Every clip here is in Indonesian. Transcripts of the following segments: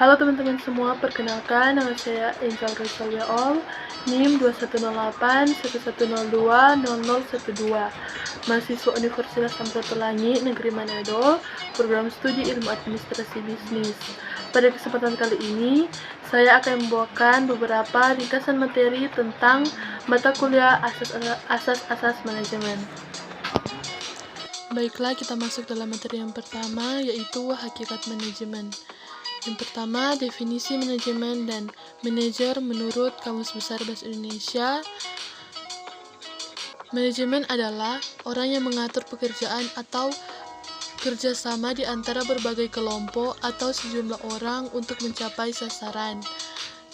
Halo teman-teman semua, perkenalkan nama saya Angel Rosalia All, NIM 2108-1102-0012, mahasiswa Universitas Samratulangi Negeri Manado, program studi Ilmu Administrasi Bisnis. Pada kesempatan kali ini, saya akan membawakan beberapa ringkasan materi tentang mata kuliah asas-asas manajemen. Baiklah, kita masuk dalam materi yang pertama, yaitu hakikat manajemen. Yang pertama, definisi manajemen dan manajer menurut Kamus Besar Bahasa Indonesia. Manajemen adalah orang yang mengatur pekerjaan atau kerjasama di antara berbagai kelompok atau sejumlah orang untuk mencapai sasaran.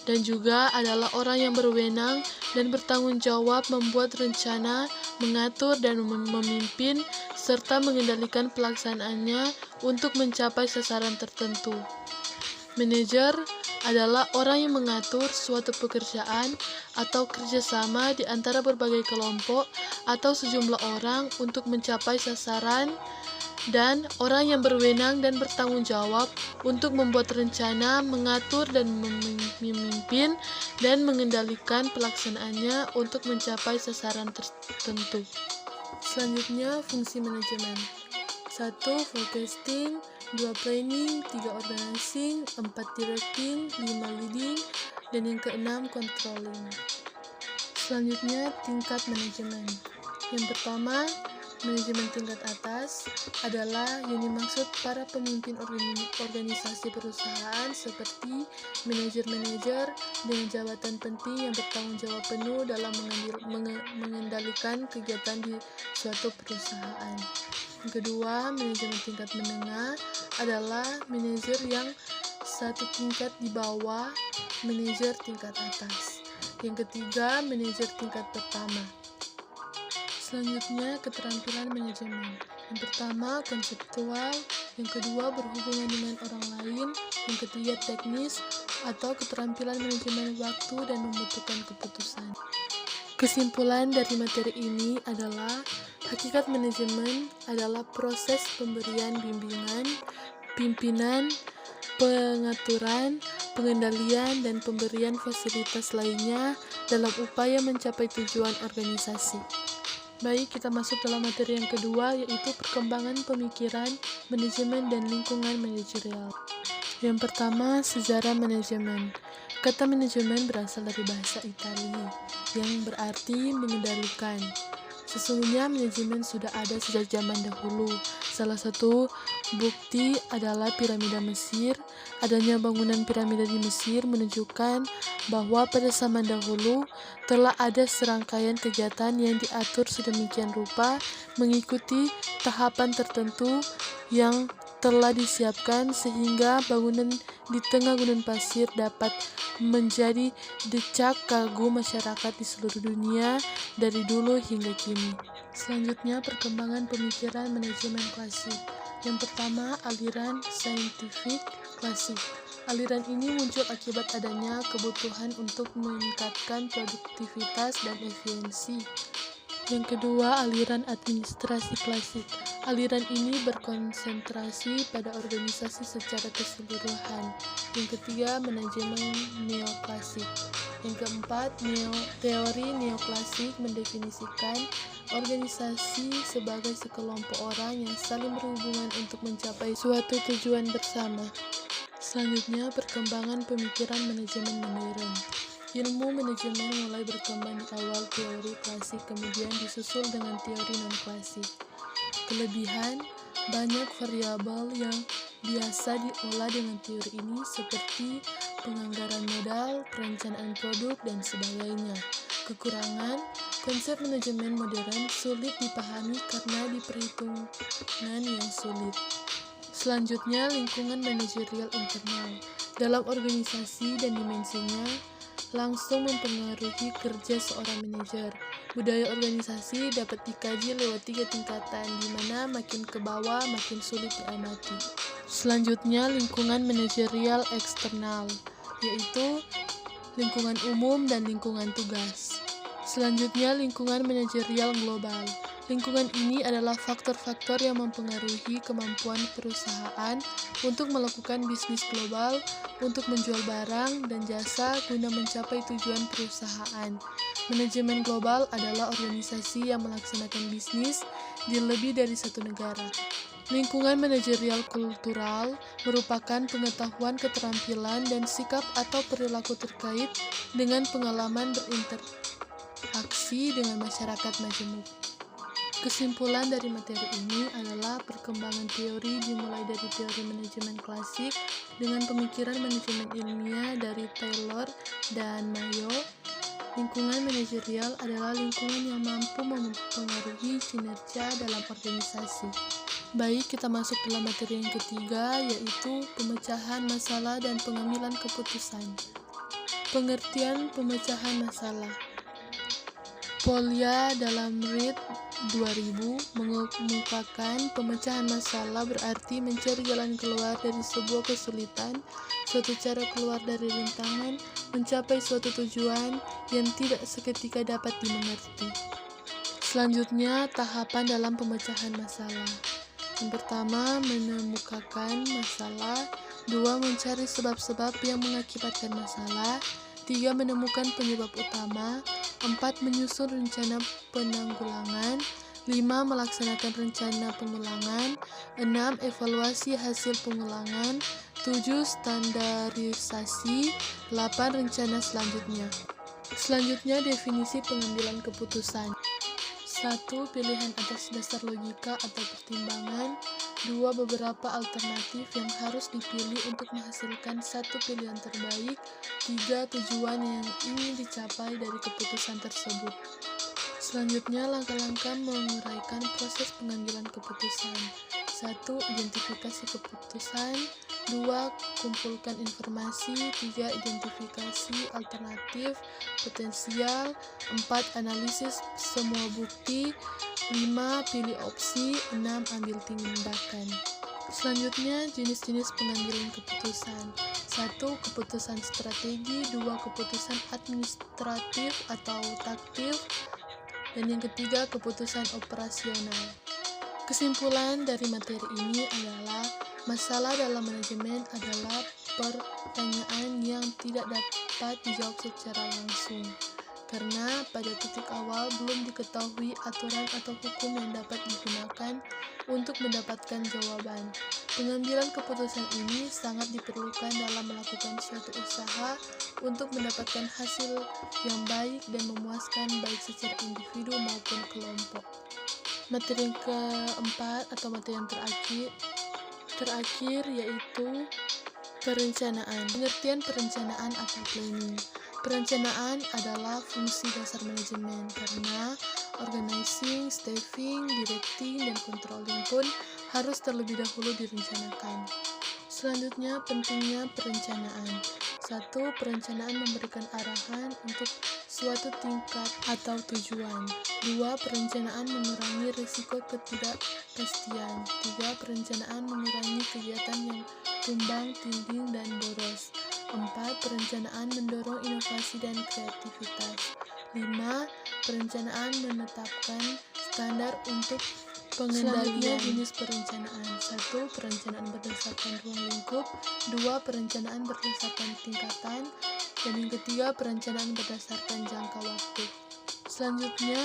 Dan juga adalah orang yang berwenang dan bertanggung jawab membuat rencana, mengatur dan memimpin, serta mengendalikan pelaksanaannya untuk mencapai sasaran tertentu. Manajer adalah orang yang mengatur suatu pekerjaan atau kerjasama di antara berbagai kelompok atau sejumlah orang untuk mencapai sasaran, dan orang yang berwenang dan bertanggung jawab untuk membuat rencana, mengatur dan memimpin dan mengendalikan pelaksanaannya untuk mencapai sasaran tertentu. Selanjutnya, fungsi manajemen. 1. Forecasting, 2. Planning, 3. Organizing, 4. Directing, 5. Leading, dan yang keenam, controlling. Selanjutnya, tingkat manajemen. Yang pertama, manajemen tingkat atas adalah yang dimaksud para pemimpin organisasi perusahaan seperti manajer-manajer dengan jabatan penting yang bertanggung jawab penuh dalam mengendalikan kegiatan di suatu perusahaan. Yang kedua, manajemen tingkat menengah adalah manajer yang satu tingkat di bawah manajer tingkat atas. Yang ketiga, manajer tingkat pertama. Selanjutnya, keterampilan manajemen. Yang pertama, konseptual. Yang kedua, berhubungan dengan orang lain. Yang ketiga, teknis atau keterampilan manajemen waktu dan membutuhkan keputusan. Kesimpulan dari materi ini adalah hakikat manajemen adalah proses pemberian bimbingan, pimpinan, pengaturan, pengendalian, dan pemberian fasilitas lainnya dalam upaya mencapai tujuan organisasi. Baik, kita masuk dalam materi yang kedua, yaitu perkembangan pemikiran, manajemen, dan lingkungan manajerial. Yang pertama, sejarah manajemen. Kata manajemen berasal dari bahasa Italia, yang berarti mengendalikan. Sesungguhnya manajemen sudah ada sejak zaman dahulu. Salah satu bukti adalah piramida Mesir. Adanya bangunan piramida di Mesir menunjukkan bahwa pada zaman dahulu telah ada serangkaian kegiatan yang diatur sedemikian rupa mengikuti tahapan tertentu yang telah disiapkan sehingga bangunan di tengah gunung pasir dapat menjadi decak kagum masyarakat di seluruh dunia dari dulu hingga kini. Selanjutnya, perkembangan pemikiran manajemen klasik. Yang pertama, aliran saintifik klasik. Aliran ini muncul akibat adanya kebutuhan untuk meningkatkan produktivitas dan efisiensi. Yang kedua, aliran administrasi klasik. Aliran ini berkonsentrasi pada organisasi secara keseluruhan. Yang ketiga, manajemen neoklasik. Yang keempat, teori neoklasik mendefinisikan organisasi sebagai sekelompok orang yang saling berhubungan untuk mencapai suatu tujuan bersama. Selanjutnya, perkembangan pemikiran manajemen modern. Ilmu manajemen mulai berkembang di awal teori klasik, kemudian disusul dengan teori non-klasik. Kelebihan, banyak variabel yang biasa diolah dengan teori ini seperti penganggaran modal, perencanaan produk, dan sebagainya. Kekurangan, konsep manajemen modern sulit dipahami karena diperhitungan yang sulit. Selanjutnya, lingkungan manajerial internal. Dalam organisasi dan dimensinya, langsung mempengaruhi kerja seorang manajer. Budaya organisasi dapat dikaji lewat 3 tingkatan, di mana makin ke bawah makin sulit diamati. Selanjutnya, lingkungan manajerial eksternal, yaitu lingkungan umum dan lingkungan tugas. Selanjutnya, lingkungan manajerial global. Lingkungan ini adalah faktor-faktor yang mempengaruhi kemampuan perusahaan untuk melakukan bisnis global, untuk menjual barang dan jasa guna mencapai tujuan perusahaan. Manajemen global adalah organisasi yang melaksanakan bisnis di lebih dari satu negara. Lingkungan manajerial kultural merupakan pengetahuan, keterampilan, dan sikap atau perilaku terkait dengan pengalaman berinteraksi dengan masyarakat majemuk. Kesimpulan dari materi ini adalah perkembangan teori dimulai dari teori manajemen klasik dengan pemikiran manajemen ilmiah dari Taylor dan Mayo. Lingkungan manajerial adalah lingkungan yang mampu mempengaruhi kinerja dalam organisasi. Baik, kita masuk dalam materi yang ketiga, yaitu pemecahan masalah dan pengambilan keputusan. Pengertian pemecahan masalah. Polya dalam Reed 2000 mengemukakan pemecahan masalah berarti mencari jalan keluar dari sebuah kesulitan, suatu cara keluar dari rintangan, mencapai suatu tujuan yang tidak seketika dapat dimengerti. Selanjutnya, tahapan dalam pemecahan masalah. Yang pertama, menemukan masalah. 2. Mencari sebab-sebab yang mengakibatkan masalah. 3. Menemukan penyebab utama. 4. Menyusun rencana penanggulangan. 5. Melaksanakan rencana pengulangan. 6. Evaluasi hasil pengulangan. 7. Standarisasi. 8. Rencana selanjutnya. Selanjutnya, definisi pengambilan keputusan. 1. Pilihan atas dasar logika atau pertimbangan. 2. Beberapa alternatif yang harus dipilih untuk menghasilkan satu pilihan terbaik. 3. Tujuan yang ingin dicapai dari keputusan tersebut. Selanjutnya, langkah-langkah menguraikan proses pengambilan keputusan. 1. Identifikasi keputusan. 2. Kumpulkan informasi. 3. Identifikasi alternatif potensial. 4. Analisis semua bukti. 5. Pilih opsi. 6. Ambil tindakan. Selanjutnya, jenis-jenis pengambilan keputusan. 1. Keputusan strategi. 2. Keputusan administratif atau taktis. Dan yang ketiga, keputusan operasional. Kesimpulan dari materi ini adalah masalah dalam manajemen adalah pertanyaan yang tidak dapat dijawab secara langsung, karena pada titik awal belum diketahui aturan atau hukum yang dapat digunakan untuk mendapatkan jawaban. Pengambilan keputusan ini sangat diperlukan dalam melakukan suatu usaha untuk mendapatkan hasil yang baik dan memuaskan baik secara individu maupun kelompok. Materi yang keempat atau materi yang terakhir yaitu perencanaan. Pengertian perencanaan atau planning. Perencanaan adalah fungsi dasar manajemen karena organizing, staffing, directing, dan controlling pun harus terlebih dahulu direncanakan. Selanjutnya, pentingnya perencanaan. 1. Perencanaan memberikan arahan untuk suatu tingkat atau tujuan. 2. Perencanaan mengurangi risiko ketidakpastian. 3. Perencanaan mengurangi kegiatan yang tumbang tindih dan boros. 4. Perencanaan mendorong inovasi dan kreativitas. 5. Perencanaan menetapkan standar untuk pengendalian. Jenis perencanaan. 1. Perencanaan berdasarkan ruang lingkup. 2. Perencanaan berdasarkan tingkatan. Dan yang ketiga, perencanaan berdasarkan jangka waktu. Selanjutnya,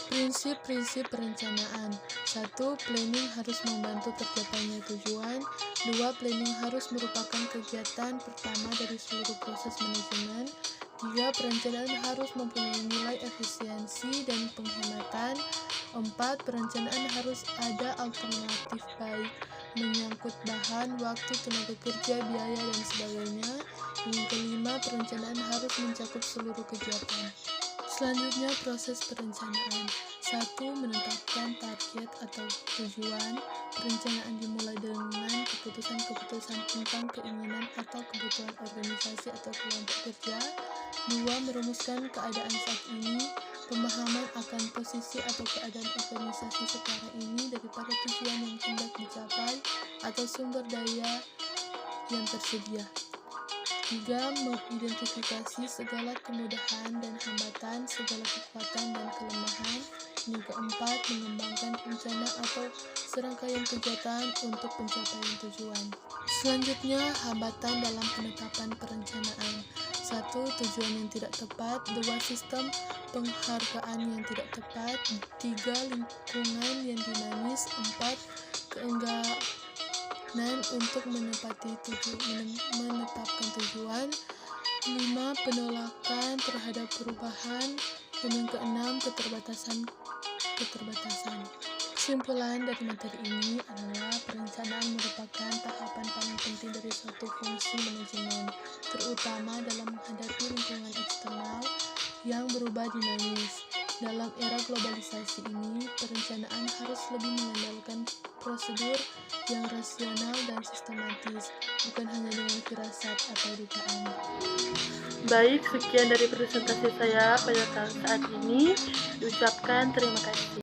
prinsip-prinsip perencanaan. 1. Planning harus membantu tercapainya tujuan. 2. Planning harus merupakan kegiatan pertama dari seluruh proses manajemen. 3. Perencanaan harus mempunyai nilai efisiensi dan penghematan. 4. Perencanaan harus ada alternatif baik menyangkut bahan, waktu, tenaga kerja, biaya, dan sebagainya. Yang kelima, perencanaan harus mencakup seluruh kegiatan. Selanjutnya, proses perencanaan. 1. Menetapkan target atau tujuan. Perencanaan dimulai dengan keputusan-keputusan tentang keinginan atau kebutuhan organisasi atau kelompok kerja. 2. Merumuskan keadaan saat ini. Pemahaman akan posisi atau keadaan organisasi sekarang ini daripada tujuan yang hendak dicapai atau sumber daya yang tersedia. 3. Mengidentifikasi segala kemudahan dan hambatan, segala kekuatan dan kelemahan. Yang keempat, mengembangkan rencana atau serangkaian kegiatan untuk pencapaian tujuan. Selanjutnya, hambatan dalam penetapan perencanaan. 1. Tujuan yang tidak tepat. 2. Sistem penghargaan yang tidak tepat. 3. Lingkungan yang dinamis. 4. Keengganan untuk menetapkan tujuan. 5. Penolakan terhadap perubahan. Dan yang keenam, keterbatasan. Kesimpulan dari materi ini adalah perencanaan merupakan tahapan paling penting dari suatu fungsi manajemen, terutama dalam menghadapi lingkungan eksternal yang berubah dinamis. Dalam era globalisasi ini, perencanaan harus lebih mengandalkan prosedur yang rasional dan sistematis, bukan hanya dengan firasat atau dugaan. Baik, sekian dari presentasi saya pada saat ini. Diucapkan terima kasih.